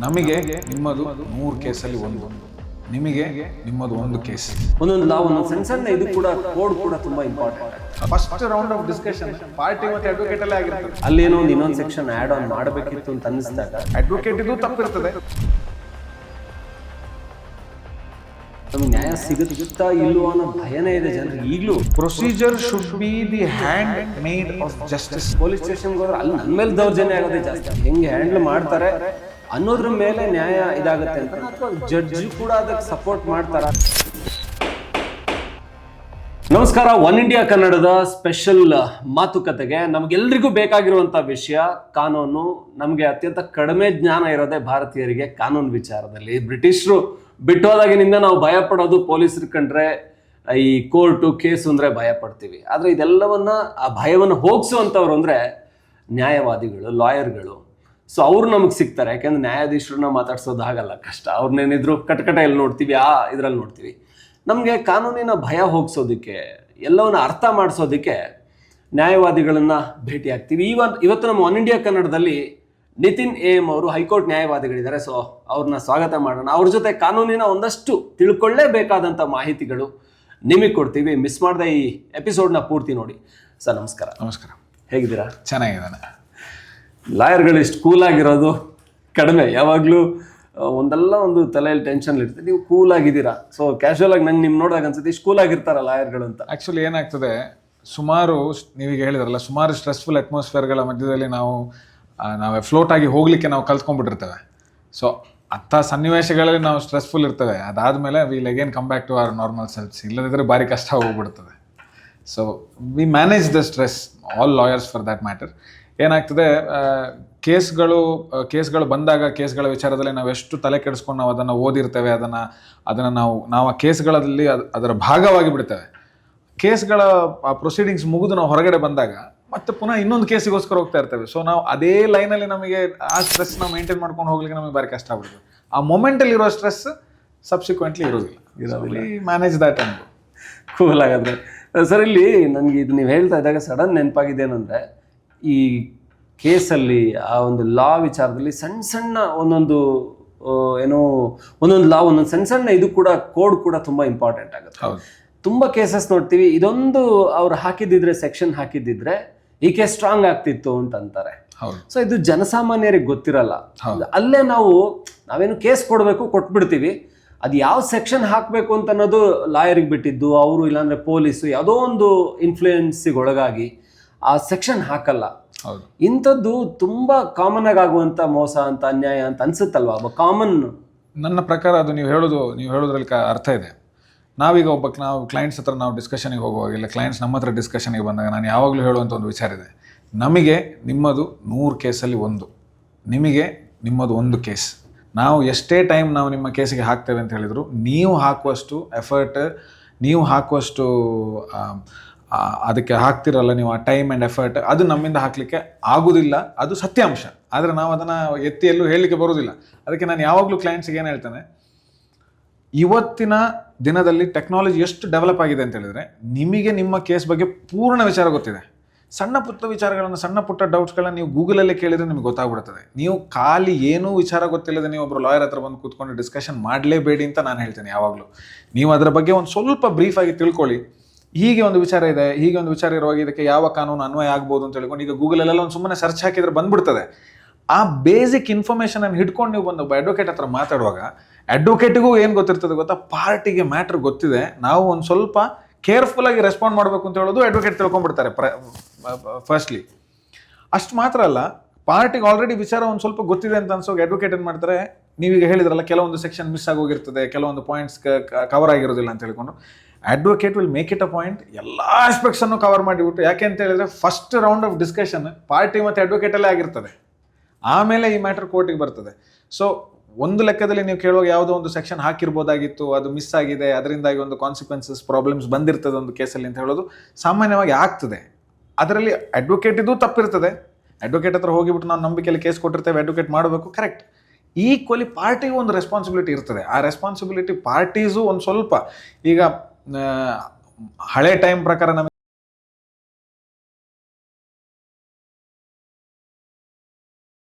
ನಮಗೆ ನಿಮ್ಮದು 100 ಕೇಸಲ್ಲಿ ಒಂದು, ನಿಮಗೆ ನಿಮ್ಮದು ಒಂದು ಕೇಸ್. ಒಂದೊಂದು ಲಾ ಒಂದೊಂದು ಸಣ್ಣ ಸಣ್ಣ ಇದು ಕೂಡ ಕೋಡ್ ಕೂಡ ತುಂಬಾ important. First round of discussion party ಮತ್ತೆ ಅಡ್ವೊಕೇಟ್ ಅಲ್ಲೇ ಆಗಿರ್ತದೆ. ಅಲ್ಲೇನೋ ಒಂದು ಇನ್ನೊಂದು ಸೆಕ್ಷನ್ ಆಡ್ ಆನ್ ಮಾಡಬೇಕಿತ್ತು ಅಂತ ಅನಿಸಿದಾಗ ಅಡ್ವೊಕೇಟ್ ಇದು ತಪ್ಪಿರ್ತದೆ. ನಮಗೆ ನ್ಯಾಯ ಸಿಗುತ್ತಾ ಇಲ್ವೋ ಅನ್ನೋ ಭಯನೇ ಇದೆ ಜನರಿಗೆ ಈಗಲೂ. Procedure should be the hand made of justice. Police ಸ್ಟೇಷನ್ಗೆ ಹೋದ್ರೆ ಅಲ್ಲಿ ನನ್ನ ಮೇಲೆ ದೌರ್ಜನ್ಯ ಆಗೋದೇ ಜಾಸ್ತಿ. ಹೆಂಗೆ ಹ್ಯಾಂಡಲ್ ಮಾಡ್ತಾರೆ ಅನ್ನೋದ್ರ ಮೇಲೆ ನ್ಯಾಯ ಇದಾಗುತ್ತೆ ಅಂತ, ಅಥವಾ ಜಡ್ಜ್ ಕೂಡ ಅದಕ್ಕೆ ಸಪೋರ್ಟ್ ಮಾಡ್ತಾರ. ನಮಸ್ಕಾರ, ಒನ್ ಇಂಡಿಯಾ ಕನ್ನಡದ ಸ್ಪೆಷಲ್ ಮಾತುಕತೆಗೆ ನಮಗೆಲ್ರಿಗೂ ಬೇಕಾಗಿರುವಂಥ ವಿಷಯ ಕಾನೂನು. ನಮಗೆ ಅತ್ಯಂತ ಕಡಿಮೆ ಜ್ಞಾನ ಇರೋದೇ ಭಾರತೀಯರಿಗೆ ಕಾನೂನು ವಿಚಾರದಲ್ಲಿ. ಬ್ರಿಟಿಷರು ಬಿಟ್ಟೋದಾಗಿನಿಂದ ನಾವು ಭಯ ಪಡೋದು ಪೊಲೀಸರು ಕಂಡ್ರೆ, ಈ ಕೋರ್ಟು ಕೇಸು ಅಂದರೆ ಭಯ ಪಡ್ತೀವಿ. ಆದರೆ ಇದೆಲ್ಲವನ್ನ ಆ ಭಯವನ್ನು ಹೋಗಿಸುವಂಥವ್ರು ಅಂದರೆ ನ್ಯಾಯವಾದಿಗಳು, ಲಾಯರ್ಗಳು. ಸೊ ಅವ್ರು ನಮಗೆ ಸಿಗ್ತಾರೆ. ಯಾಕೆಂದ್ರೆ ನ್ಯಾಯಾಧೀಶರನ್ನ ಮಾತಾಡ್ಸೋದು ಆಗಲ್ಲ, ಕಷ್ಟ. ಅವ್ರನ್ನೇನಿದ್ರು ಕಟಕಟೆಯಲ್ಲಿ ನೋಡ್ತೀವಿ, ಇದರಲ್ಲಿ ನೋಡ್ತೀವಿ. ನಮಗೆ ಕಾನೂನಿನ ಭಯ ಹೋಗಿಸೋದಕ್ಕೆ, ಎಲ್ಲವನ್ನ ಅರ್ಥ ಮಾಡಿಸೋದಕ್ಕೆ ನ್ಯಾಯವಾದಿಗಳನ್ನ ಭೇಟಿ ಆಗ್ತೀವಿ. ಇವತ್ತು ನಮ್ಮ ಒನ್ ಇಂಡಿಯಾ ಕನ್ನಡದಲ್ಲಿ ನಿತಿನ್ ಎಂ ಅವರು ಹೈಕೋರ್ಟ್ ನ್ಯಾಯವಾದಿಗಳಿದ್ದಾರೆ. ಸೊ ಅವ್ರನ್ನ ಸ್ವಾಗತ ಮಾಡೋಣ. ಅವ್ರ ಜೊತೆ ಕಾನೂನಿನ ಒಂದಷ್ಟು ತಿಳ್ಕೊಳ್ಳೇಬೇಕಾದಂಥ ಮಾಹಿತಿಗಳು ನಿಮಗೆ ಕೊಡ್ತೀವಿ. ಮಿಸ್ ಮಾಡದೆ ಈ ಎಪಿಸೋಡ್ನ ಪೂರ್ತಿ ನೋಡಿ. ಸರ್ ನಮಸ್ಕಾರ. ನಮಸ್ಕಾರ, ಹೇಗಿದ್ದೀರಾ? ಚೆನ್ನಾಗಿದ್ದಾನೆ. ಲಾಯರ್ಗಳು ಇಷ್ಟು ಕೂಲಾಗಿರೋದು ಕಡಿಮೆ. ಯಾವಾಗಲೂ ಒಂದಲ್ಲ ಒಂದು ತಲೆಯಲ್ಲಿ ಟೆನ್ಷನ್ ಇರ್ತದೆ. ನೀವು ಕೂಲಾಗಿದ್ದೀರಾ. ಸೊ ಕ್ಯಾಶುವಲ್ ಆಗಿ ನಂಗೆ ನಿಮ್ಗೆ ನೋಡಿದಾಗ ಅನ್ಸುತ್ತೆ ಇಷ್ಟು ಕೂಲಾಗಿರ್ತಾರ ಲಾಯರ್ಗಳು ಅಂತ. ಆ್ಯಕ್ಚುಲಿ ಏನಾಗ್ತದೆ, ಸುಮಾರು ನೀವೀಗ ಹೇಳಿದ್ರಲ್ಲ, ಸುಮಾರು ಸ್ಟ್ರೆಸ್ಫುಲ್ ಅಟ್ಮಾಸ್ಫಿಯರ್ಗಳ ಮಧ್ಯದಲ್ಲಿ ನಾವು ಫ್ಲೋಟ್ ಆಗಿ ಹೋಗಲಿಕ್ಕೆ ನಾವು ಕಲ್ತ್ಕೊಂಡ್ಬಿಟ್ಟಿರ್ತೇವೆ. ಸೊ ಅಂಥ ಸನ್ನಿವೇಶಗಳಲ್ಲಿ ನಾವು ಸ್ಟ್ರೆಸ್ಫುಲ್ ಇರ್ತೇವೆ. ಅದಾದಮೇಲೆ will again come back to our normal selves. ಇಲ್ಲದಿದ್ದರೆ ಭಾರಿ ಕಷ್ಟ ಹೋಗ್ಬಿಡ್ತದೆ. So we manage the stress, all lawyers for that matter. ಏನಾಗ್ತದೆ, ಕೇಸ್ಗಳು ಬಂದಾಗ ಕೇಸ್ಗಳ ವಿಚಾರದಲ್ಲಿ ನಾವು ಎಷ್ಟು ತಲೆ ಕೆಡಿಸ್ಕೊಂಡು ನಾವು ಅದನ್ನು ಓದಿರ್ತೇವೆ, ಅದನ್ನು ನಾವು ಆ ಕೇಸ್ಗಳಲ್ಲಿ ಅದರ ಭಾಗವಾಗಿ ಬಿಡ್ತೇವೆ. ಕೇಸ್ಗಳ ಪ್ರೊಸೀಡಿಂಗ್ಸ್ ಮುಗಿದು ನಾವು ಹೊರಗಡೆ ಬಂದಾಗ ಮತ್ತೆ ಪುನಃ ಇನ್ನೊಂದು ಕೇಸಿಗೋಸ್ಕರ ಹೋಗ್ತಾ ಇರ್ತೇವೆ. ಸೊ ನಾವು ಅದೇ ಲೈನಲ್ಲಿ ನಮಗೆ ಆ ಸ್ಟ್ರೆಸ್ ನಾವು ಮೇಂಟೈನ್ ಮಾಡ್ಕೊಂಡು ಹೋಗ್ಲಿಕ್ಕೆ ನಮಗೆ ಭಾರಿ ಕಷ್ಟ ಆಗ್ಬಿಡ್ತದೆ. ಆ ಮೊಮೆಂಟಲ್ಲಿ ಇರೋ ಸ್ಟ್ರೆಸ್ ಸಬ್ಸಿಕ್ವೆಂಟ್ಲಿ ಇರೋದಿಲ್ಲ. ಮ್ಯಾನೇಜ್ ದ್ಯಾಟ್ ಅಂದು ಕೂಲ್ ಆಗಾದ್ರೆ. ಸರ್, ಇಲ್ಲಿ ನನಗೆ ಇದು ನೀವು ಹೇಳ್ತಾ ಇದ್ದಾಗ ಸಡನ್ ನೆನಪಾಗಿದೆ ಏನಂದರೆ, ಈ ಕೇಸಲ್ಲಿ ಆ ಒಂದು ಲಾ ವಿಚಾರದಲ್ಲಿ ಸಣ್ಣ ಸಣ್ಣ ಒಂದೊಂದು ಲಾ ಒಂದೊಂದು ಸಣ್ಣ ಸಣ್ಣ ಇದು ಕೂಡ ಕೋಡ್ ಕೂಡ ತುಂಬ ಇಂಪಾರ್ಟೆಂಟ್ ಆಗುತ್ತೆ. ತುಂಬ ಕೇಸಸ್ ನೋಡ್ತೀವಿ, ಇದೊಂದು ಅವ್ರು ಹಾಕಿದ್ದಿದ್ರೆ, ಸೆಕ್ಷನ್ ಹಾಕಿದ್ದಿದ್ರೆ ಈ ಕೇಸ್ ಸ್ಟ್ರಾಂಗ್ ಆಗ್ತಿತ್ತು ಅಂತ ಅಂತಾರೆ. ಸೊ ಇದು ಜನಸಾಮಾನ್ಯರಿಗೆ ಗೊತ್ತಿರಲ್ಲ. ಅಲ್ಲೇ ನಾವೇನು ಕೇಸ್ ಕೊಟ್ಬಿಡ್ತೀವಿ. ಅದು ಯಾವ ಸೆಕ್ಷನ್ ಹಾಕಬೇಕು ಅಂತ ಅನ್ನೋದು ಲಾಯರಿಗೆ ಬಿಟ್ಟಿದ್ದು. ಅವರು ಇಲ್ಲಾಂದ್ರೆ ಪೊಲೀಸು ಯಾವುದೋ ಒಂದು ಇನ್ಫ್ಲೂಯೆನ್ಸಿಗೆ ಒಳಗಾಗಿ ಆ ಸೆಕ್ಷನ್ ಹಾಕಲ್ಲ. ಇಂಥದ್ದು ತುಂಬಾ ಕಾಮನ್ ಆಗುವಂತ ಮೋಸ ಅಂತ, ಅನ್ಯಾಯ ಅಂತ ಅನ್ಸುತ್ತಲ್ವಾ ಕಾಮನ್? ನನ್ನ ಪ್ರಕಾರ ಅದು ನೀವು ಹೇಳೋದ್ರಲ್ಲಿ ಅರ್ಥ ಇದೆ. ನಾವೀಗ ನಾವು ಕ್ಲೈಂಟ್ಸ್ ಹತ್ರ ನಾವು ಡಿಸ್ಕಷನಿಗೆ ಹೋಗುವಾಗ, ಇಲ್ಲ ಕ್ಲೈಂಟ್ಸ್ ನಮ್ಮ ಹತ್ರ ಡಿಸ್ಕಷನಿಗೆ ಬಂದಾಗ ನಾನು ಯಾವಾಗಲೂ ಹೇಳುವಂಥ ಒಂದು ವಿಚಾರ ಇದೆ. ನಮಗೆ ನಿಮ್ಮದು 100 ಕೇಸಲ್ಲಿ ಒಂದು, ನಿಮಗೆ ನಿಮ್ಮದು ಒಂದು ಕೇಸ್. ನಾವು ಎಷ್ಟೇ ಟೈಮ್ ನಾವು ನಿಮ್ಮ ಕೇಸಿಗೆ ಹಾಕ್ತೇವೆ ಅಂತ ಹೇಳಿದ್ರು, ನೀವು ಹಾಕುವಷ್ಟು ಎಫರ್ಟ್, ನೀವು ಹಾಕುವಷ್ಟು ಅದಕ್ಕೆ ಹಾಕ್ತಿರಲ್ಲ, ನೀವು ಆ ಟೈಮ್ ಆ್ಯಂಡ್ ಎಫರ್ಟ್ ಅದು ನಮ್ಮಿಂದ ಹಾಕಲಿಕ್ಕೆ ಆಗೋದಿಲ್ಲ. ಅದು ಸತ್ಯಾಂಶ. ಆದರೆ ನಾವು ಅದನ್ನು ಎತ್ತಿ ಎಲ್ಲೂ ಹೇಳಲಿಕ್ಕೆ ಬರೋದಿಲ್ಲ. ಅದಕ್ಕೆ ನಾನು ಯಾವಾಗಲೂ ಕ್ಲೈಂಟ್ಸಿಗೆ ಏನು ಹೇಳ್ತೇನೆ, ಇವತ್ತಿನ ದಿನದಲ್ಲಿ ಟೆಕ್ನಾಲಜಿ ಎಷ್ಟು ಡೆವಲಪ್ ಆಗಿದೆ ಅಂತ ಹೇಳಿದರೆ, ನಿಮಗೆ ನಿಮ್ಮ ಕೇಸ್ ಬಗ್ಗೆ ಪೂರ್ಣ ವಿಚಾರ ಗೊತ್ತಿದೆ. ಸಣ್ಣ ಪುಟ್ಟ ವಿಚಾರಗಳನ್ನು, ಸಣ್ಣ ಪುಟ್ಟ ಡೌಟ್ಸ್ಗಳನ್ನು ನೀವು ಗೂಗಲಲ್ಲೇ ಕೇಳಿದರೆ ನಿಮಗೆ ಗೊತ್ತಾಗ್ಬಿಡ್ತದೆ. ನೀವು ಖಾಲಿ ಏನೂ ವಿಚಾರ ಗೊತ್ತಿಲ್ಲದೆ ನೀವು ಒಬ್ಬರು ಲಾಯರ್ ಹತ್ರ ಬಂದು ಕೂತ್ಕೊಂಡು ಡಿಸ್ಕಷನ್ ಮಾಡಲೇಬೇಡಿ ಅಂತ ನಾನು ಹೇಳ್ತೇನೆ ಯಾವಾಗಲೂ. ನೀವು ಅದರ ಬಗ್ಗೆ ಒಂದು ಸ್ವಲ್ಪ ಬ್ರೀಫಾಗಿ ತಿಳ್ಕೊಳ್ಳಿ. ಹೀಗೆ ಒಂದು ವಿಚಾರ ಇದೆ, ಹೀಗೆ ಒಂದು ವಿಚಾರ ಇರುವಾಗ ಇದಕ್ಕೆ ಯಾವ ಕಾನೂನು ಅನ್ವಯ ಆಗ್ಬೋದು ಅಂತ ಹೇಳ್ಕೊಂಡು ಈಗ ಗೂಗಲಲ್ಲೆಲ್ಲ ಒಂದು ಸುಮ್ಮನೆ ಸರ್ಚ್ ಹಾಕಿದ್ರೆ ಬಂದ್ಬಿಡ್ತದೆ. ಆ ಬೇಸಿಕ್ ಇನ್ಫಾರ್ಮೇಷನ್ ಹಿಡ್ಕೊಂಡು ನೀವು ಬಂದು ಒಬ್ಬ ಅಡ್ವೊಕೇಟ್ ಹತ್ರ ಮಾತಾಡುವಾಗ, ಅಡ್ವೊಕೇಟಿಗೂ ಏನು ಗೊತ್ತಿರ್ತದೆ ಗೊತ್ತಾ, ಪಾರ್ಟಿಗೆ ಮ್ಯಾಟ್ರ್ ಗೊತ್ತಿದೆ, ನಾವು ಒಂದು ಸ್ವಲ್ಪ ಕೇರ್ಫುಲ್ಲಾಗಿ ರೆಸ್ಪಾಂಡ್ ಮಾಡಬೇಕು ಅಂತ ಹೇಳೋದು ಅಡ್ವೊಕೇಟ್ ತಿಳ್ಕೊಂಡ್ಬಿಡ್ತಾರೆ ಫಸ್ಟ್ಲಿ. ಅಷ್ಟು ಮಾತ್ರ ಅಲ್ಲ, ಪಾರ್ಟಿಗೆ ಆಲ್ರೆಡಿ ವಿಚಾರ ಒಂದು ಸ್ವಲ್ಪ ಗೊತ್ತಿದೆ ಅಂತ ಅನ್ಸೋಗಿ ಅಡ್ವೊಕೇಟ್ ಏನು ಮಾಡ್ತಾರೆ, ನೀವೀಗ ಹೇಳಿದ್ರಲ್ಲ ಕೆಲವೊಂದು ಸೆಕ್ಷನ್ ಮಿಸ್ ಆಗೋಗಿರ್ತದೆ, ಕೆಲವೊಂದು ಪಾಯಿಂಟ್ಸ್ ಕವರ್ ಆಗಿರೋದಿಲ್ಲ ಅಂತ ಹೇಳ್ಕೊಂಡು, advocate will make it a point ಎಲ್ಲ ಆಸ್ಪೆಕ್ಟ್ಸನ್ನು ಕವರ್ ಮಾಡಿಬಿಟ್ಟು. ಯಾಕೆ ಅಂತ ಹೇಳಿದ್ರೆ first round of discussion party ಮತ್ತು ಅಡ್ವೊಕೇಟಲ್ಲೇ ಆಗಿರ್ತದೆ. ಆಮೇಲೆ ಈ ಮ್ಯಾಟರ್ ಕೋರ್ಟಿಗೆ ಬರ್ತದೆ. ಸೊ ಒಂದು ಲೆಕ್ಕದಲ್ಲಿ ನೀವು ಕೇಳುವಾಗ ಯಾವುದೋ ಒಂದು ಸೆಕ್ಷನ್ ಹಾಕಿರ್ಬೋದಾಗಿತ್ತು, ಅದು ಮಿಸ್ ಆಗಿದೆ, ಅದರಿಂದಾಗಿ ಒಂದು ಕಾನ್ಸಿಕ್ವೆನ್ಸಸ್ ಪ್ರಾಬ್ಲಮ್ಸ್ ಬಂದಿರ್ತದೆ ಒಂದು ಕೇಸಲ್ಲಿ ಅಂತ ಹೇಳೋದು ಸಾಮಾನ್ಯವಾಗಿ ಆಗ್ತದೆ. ಅದರಲ್ಲಿ ಅಡ್ವೊಕೇಟಿದು ತಪ್ಪಿರ್ತದೆ. ಅಡ್ವೊಕೇಟ್ ಹತ್ರ ಹೋಗಿಬಿಟ್ಟು ನಾವು ನಂಬಿಕೆಯಲ್ಲಿ ಕೇಸ್ ಕೊಟ್ಟಿರ್ತೇವೆ, ಅಡ್ವೊಕೇಟ್ ಮಾಡಬೇಕು, ಕರೆಕ್ಟ್. ಈಕ್ವಲಿ ಪಾರ್ಟಿಗೂ ಒಂದು ರೆಸ್ಪಾನ್ಸಿಬಿಲಿಟಿ ಇರ್ತದೆ. ಆ ರೆಸ್ಪಾನ್ಸಿಬಿಲಿಟಿ ಪಾರ್ಟೀಸು ಒಂದು ಸ್ವಲ್ಪ, ಈಗ ಹಳೆ ಟೈಮ್ ಪ್ರಕಾರ